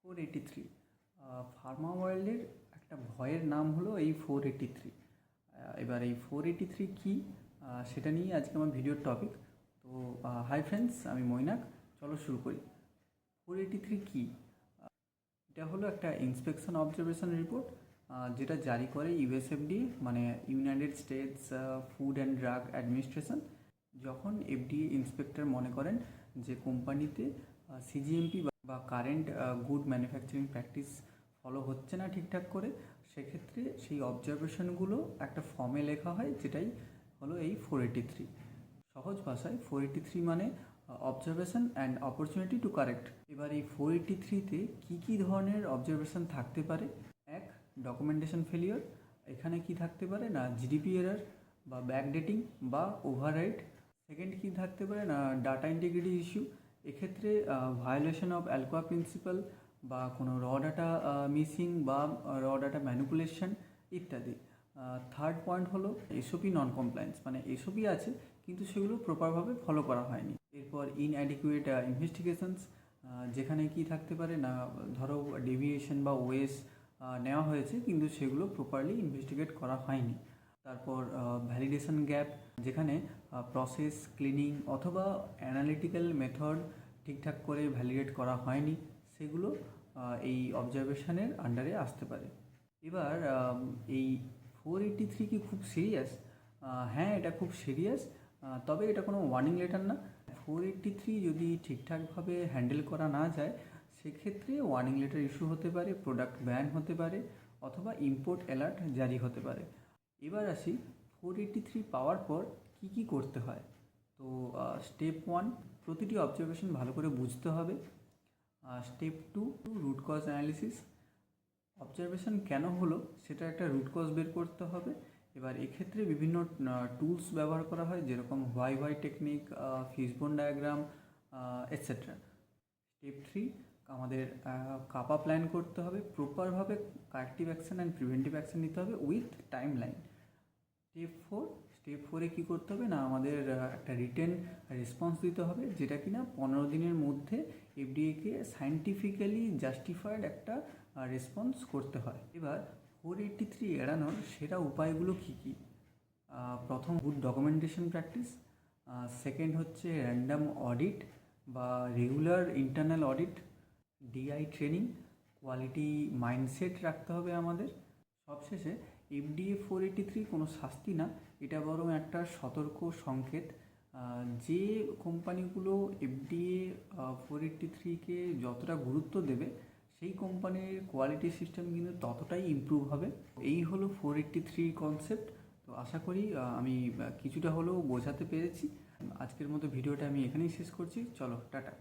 483 Pharma ওয়ার্ল্ডের একটা ভয়ের নাম হলো এই 483। এবার এই 483 কী সেটা নিয়ে আজকে আমার ভিডিওর টপিক। তো হাই ফ্রেন্ডস, আমি মৈনাক। চলো শুরু করি। 483 কী? এটা হলো একটা ইন্সপেকশন অবজারভেশন রিপোর্ট যেটা জারি করে ইউএসএফডি, মানে United states food and drug administration. যখন এফডিএ ইন্সপেক্টর মনে করেন যে কোম্পানিতে সিজিএমপি বা current good manufacturing practice follow হচ্ছে না ঠিকঠাক করে, সেক্ষেত্রে সেই অবজারভেশনগুলো একটা ফর্মে লেখা হয়, যেটাই হলো এই 483। সহজ ভাষায় 483 মানে observation and opportunity to correct. এবার এই 483-তে কী কী ধরনের অবজারভেশন থাকতে পারে? এক, ডকুমেন্টেশন ফেলিওর। এখানে কি থাকতে পারে না জিডিপি এরার বা ব্যাকডেটিং বা ওভাররাইট। সেকেন্ড কী থাকতে পারে না ডাটা ইন্টিগ্রিটি ইস্যু। এক্ষেত্রে ভায়োলেশন অফ অ্যালকোয়া প্রিন্সিপাল বা কোনো র ডাটা মিসিং বা র ডাটা ম্যানিপুলেশন ইত্যাদি। থার্ড পয়েন্ট হলো এসওপি নন কমপ্লায়েন্স, মানে এসওপি আছে কিন্তু সেগুলো প্রপারভাবে ফলো করা হয়নি। এরপর ইনঅ্যাডিকুয়েট ইনভেস্টিগেশনস, যেখানে কি থাকতে পারে না ধরো ডেভিয়েশন বা ওএস নেওয়া হয়েছে কিন্তু সেগুলো প্রপারলি ইনভেস্টিগেট করা হয়নি। তারপর ভ্যালিডেশন গ্যাপ, যেখানে প্রসেস ক্লিনিং অথবা অ্যানালিটিক্যাল মেথড ঠিকঠাক করে ভ্যালিডেট করা হয়নি, সেগুলো এই অবজারভেশনের আন্ডারে আসতে পারে। এবার এই 483 কি খুব সিরিয়াস? হ্যাঁ, এটা খুব সিরিয়াস, তবে এটা কোনো ওয়ার্নিং লেটার না। 483 যদি ঠিকঠাকভাবে হ্যান্ডেল করা না যায়, সেক্ষেত্রে ওয়ার্নিং লেটার ইস্যু হতে পারে, প্রোডাক্ট ব্যান হতে পারে অথবা ইম্পোর্ট অ্যালার্ট জারি হতে পারে। এবার আসি 483 পাওয়ার পর কী কী করতে হয়। তো স্টেপ 1, প্রতিটি অবজারভেশন ভালো করে বুঝতে হবে। Step 2, root cause analysis. Observation কেন হলো সেটা একটা রুট কজ বের করতে হবে। এবার এক্ষেত্রে বিভিন্ন টুলস ব্যবহার করা হয়, যেরকম why technique, fishbone diagram et cetera. Step 3, আমাদের কাপা প্ল্যান করতে হবে, প্রপারভাবে corrective action and preventive action with হবে উইথ টাইম লাইন। স্টেপ 4-এ কী করতে হবে না আমাদের একটা রিটেন রেসপন্স দিতে হবে, যেটা কিনা 15 দিনের মধ্যে এফডিএকে সায়েন্টিফিক্যালি জাস্টিফাইড একটা রেসপন্স করতে হয়। এবার 483 এড়ানোর সেরা উপায়গুলো কী কী? প্রথম, গুড ডকুমেন্টেশন প্র্যাকটিস। সেকেন্ড হচ্ছে র্যান্ডাম অডিট বা regular internal audit. DI training, quality mindset রাখতে হবে আমাদের। সবশেষে এফডিএ 483 কোনো শাস্তি না, এটা বরং একটা সতর্ক সংকেত। যে কোম্পানিগুলো এফডিএ 483-কে যতটা গুরুত্ব দেবে, সেই কোম্পানির কোয়ালিটি সিস্টেম কিন্তু ততটাই ইমপ্রুভ হবে। এই হলো 483 কনসেপ্ট। তো আশা করি আমি কিছুটা হলেও বোঝাতে পেরেছি। আজকের মতো ভিডিওটা আমি এখানেই শেষ করছি। চলো, টাটা।